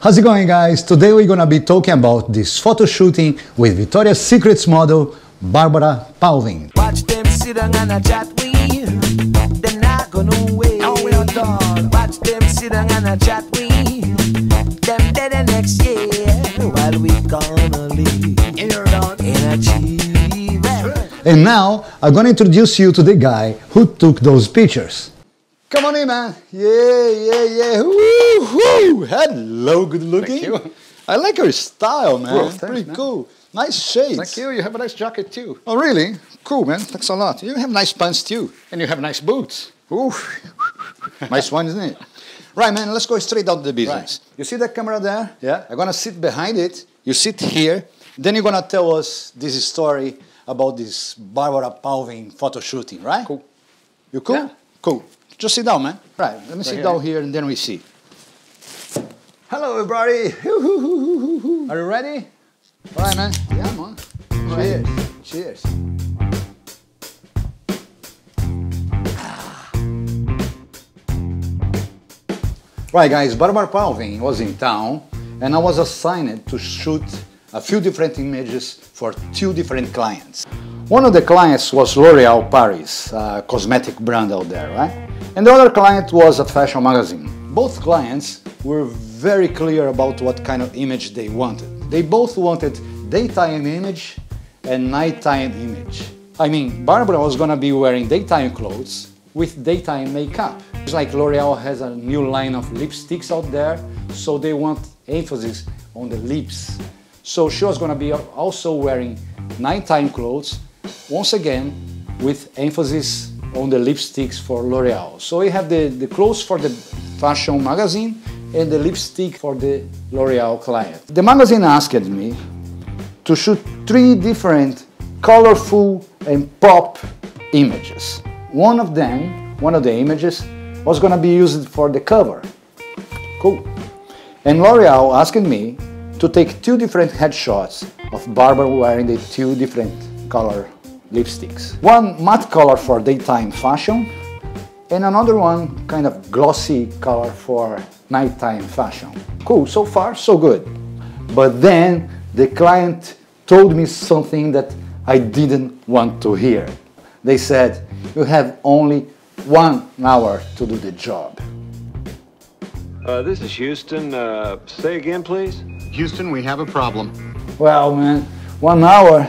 How's it going, guys? Today we're gonna be talking about this photo shooting with Victoria's Secret's model Barbara Palvin. Watch them sit down and a chat we, they're not gonna wait. Oh, we are done. Watch them sit down and a chat we, them dead the next year. While we gonna live in achievement. And now I'm gonna introduce you to the guy who took those pictures. Come on in, man. Yeah. Woo-hoo. Hello, good looking. Thank you. I like your style, man. Well, thanks, pretty man. Cool. Nice shades. Thank you. You have a nice jacket too. Oh, really? Cool, man. Thanks a lot. You have nice pants too. And you have nice boots. Ooh. Nice one, isn't it? Right, man, let's go straight out the business. Right. You see that camera there? Yeah. I'm gonna sit behind it. You sit here. Then you're gonna tell us this story about this Barbara Palvin photo shooting, right? Cool. You cool? Yeah. Cool. Just sit down, man. Right, let me sit here. down here and then we see. Hello, everybody. Are you ready? All right, man. Yeah, man. Cheers. Cheers. Right, guys, Barbara Palvin was in town and I was assigned to shoot a few different images for two different clients. One of the clients was L'Oréal Paris, a cosmetic brand out there, right? And the other client was a fashion magazine. Both clients were very clear about what kind of image they wanted. They both wanted daytime image and nighttime image. I mean, Barbara was gonna be wearing daytime clothes with daytime makeup. It's like L'Oréal has a new line of lipsticks out there, so they want emphasis on the lips. So she was gonna be also wearing nighttime clothes, once again, with emphasis on the lipsticks for L'Oréal. So we have the clothes for the fashion magazine and the lipstick for the L'Oréal client. The magazine asked me to shoot three different colorful and pop images. One of the images was gonna be used for the cover. Cool. And L'Oréal asked me to take two different headshots of Barbara wearing the two different color lipsticks. One matte color for daytime fashion and another one kind of glossy color for nighttime fashion. Cool, so far so good. But then the client told me something that I didn't want to hear. They said, you have only 1 hour to do the job. This is Houston. Say again, please. Houston, we have a problem. Well, man, 1 hour,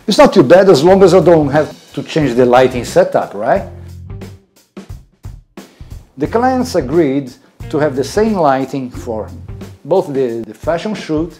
it's not too bad as long as I don't have to change the lighting setup, right? The clients agreed to have the same lighting for both the fashion shoot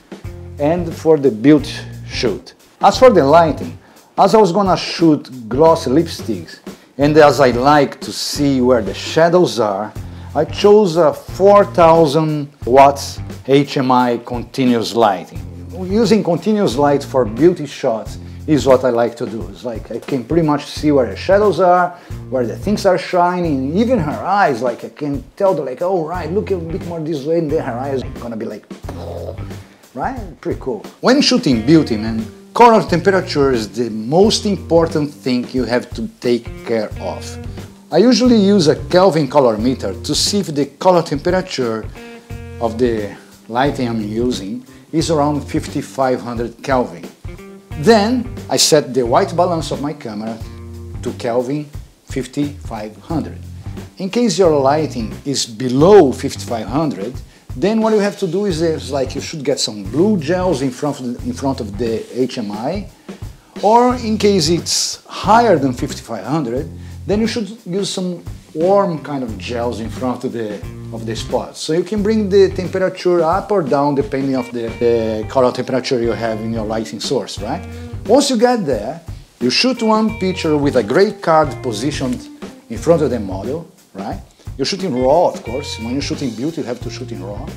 and for the beauty shoot. As for the lighting, as I was gonna shoot glossy lipsticks and as I like to see where the shadows are, I chose a 4000 watts HMI continuous lighting. Using continuous light for beauty shots is what I like to do. It's like I can pretty much see where the shadows are, where the things are shining, even her eyes, like I can tell the like, oh right, look a bit more this way, and then her eyes are gonna be like, right? Pretty cool. When shooting beauty, man, color temperature is the most important thing you have to take care of. I usually use a Kelvin color meter to see if the color temperature of the lighting I'm using is around 5500 Kelvin. Then I set the white balance of my camera to Kelvin 5500. In case your lighting is below 5500, then what you have to do is like you should get some blue gels in front of the HMI, or in case it's higher than 5500, then you should use some warm kind of gels in front of the spots. So you can bring the temperature up or down depending on the color temperature you have in your lighting source, right? Once you get there, you shoot one picture with a gray card positioned in front of the model, right? You shoot in RAW, of course. When you're shooting beauty, you have to shoot in RAW.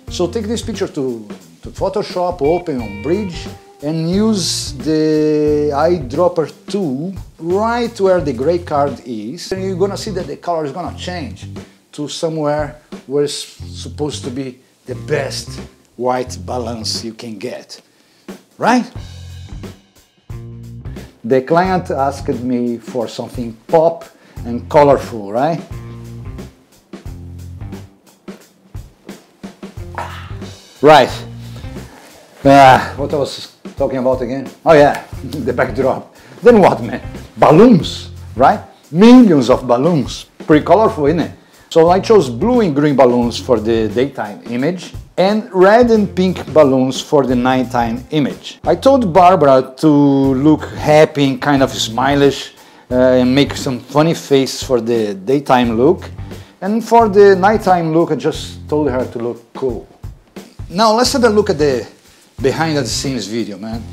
So take this picture to Photoshop, open on Bridge, and use the eyedropper tool right where the gray card is. And you're gonna see that the color is gonna change to somewhere where it's supposed to be the best white balance you can get, right? The client asked me for something pop and colorful, right? Right. What I was talking about again? Oh yeah, the backdrop. Then what, man? Balloons, right? Millions of balloons. Pretty colorful, isn't it? So I chose blue and green balloons for the daytime image and red and pink balloons for the nighttime image. I told Barbara to look happy and kind of smilish and make some funny face for the daytime look. And for the nighttime look, I just told her to look cool. Now let's have a look at the behind the scenes video, man.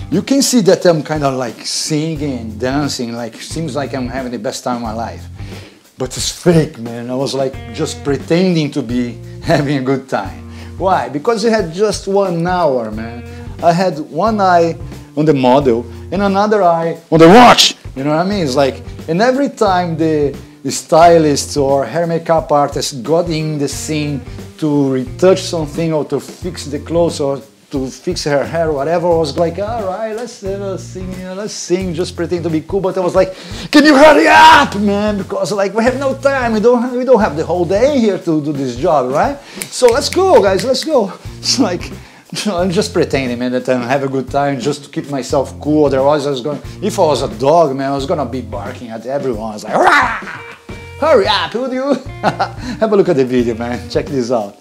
You can see that I'm kind of like singing and dancing, like seems like I'm having the best time of my life. But it's fake, man. I was like just pretending to be having a good time. Why? Because I had just 1 hour, man. I had one eye on the model and another eye on the watch. You know what I mean? It's like, and every time the stylist or hair makeup artist got in the scene to retouch something or to fix the clothes or to fix her hair, whatever, I was like, all right, let's sing, just pretend to be cool. But I was like, can you hurry up, man? Because like we have no time, we don't have the whole day here to do this job, right? So let's go, guys, let's go. It's like, I'm just pretending, man, that I have a good time just to keep myself cool. Otherwise, I was going, if I was a dog, man, I was gonna be barking at everyone. I was like, rah! Hurry up, would you? Have a look at the video, man. Check this out.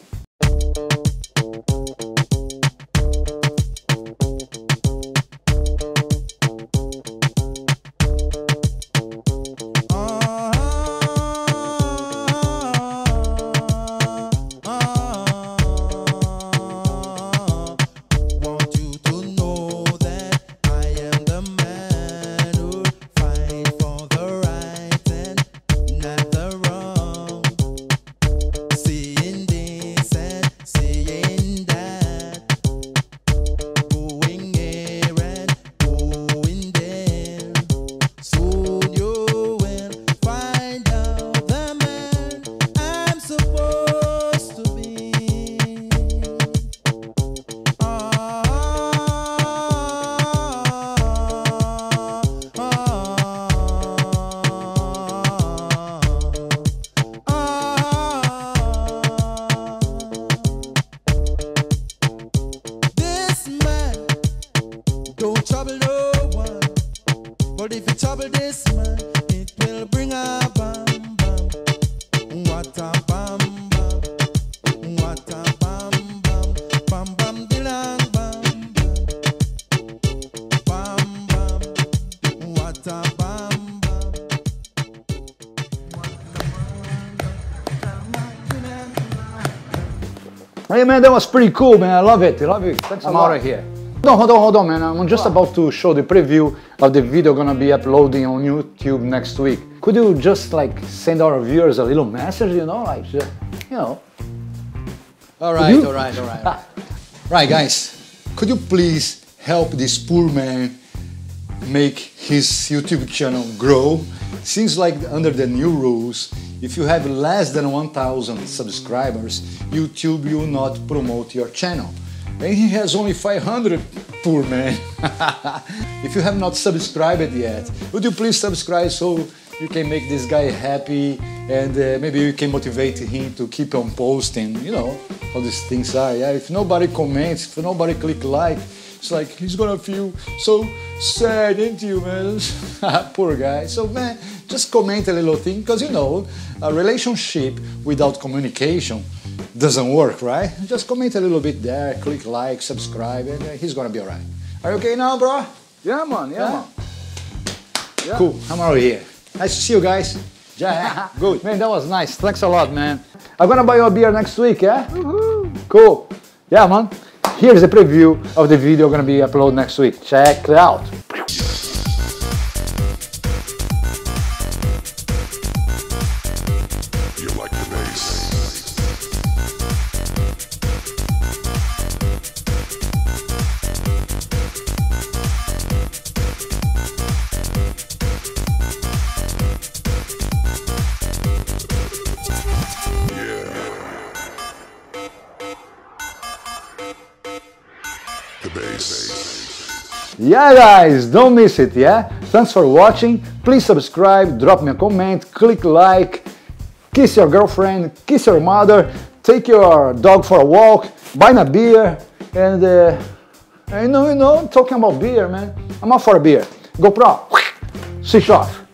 trouble no one. But if you trouble this man, it will bring a bam bam. What a bam bam. What a bam bam. Bam bam dilang bam bam. Bam bam. What a bam bam. Hey man, that was pretty cool, man. I love it. I love it. Thanks a lot. I'm out of here. No, hold on, man. I'm just about to show the preview of the video gonna be uploading on YouTube next week. Could you just like send our viewers a little message, you know, like, you know? All right. Right, guys. Could you please help this poor man make his YouTube channel grow? Seems like under the new rules, if you have less than 1,000 subscribers, YouTube will not promote your channel. And he has only 500, poor man. If you have not subscribed yet, would you please subscribe so you can make this guy happy and maybe you can motivate him to keep on posting, you know, how these things are. Yeah, if nobody comments, if nobody click like, it's like he's gonna feel so sad, ain't you, man? Poor guy. So man, just comment a little thing, because you know, a relationship without communication doesn't work, right? Just comment a little bit there, click like, subscribe, and he's gonna be alright. Are you okay now, bro? Yeah, man. Yeah. Cool, I'm out of here. Nice to see you guys. Yeah, good. Man, that was nice. Thanks a lot, man. I'm gonna buy you a beer next week, yeah? Cool. Yeah, man. Here's a preview of the video gonna be uploaded next week. Check it out. You like the bass? Yeah guys, don't miss it, yeah? Thanks for watching, please subscribe, drop me a comment, click like, kiss your girlfriend, kiss your mother, take your dog for a walk, buying a beer and you know, talking about beer, man. I'm up for a beer. GoPro, switch off.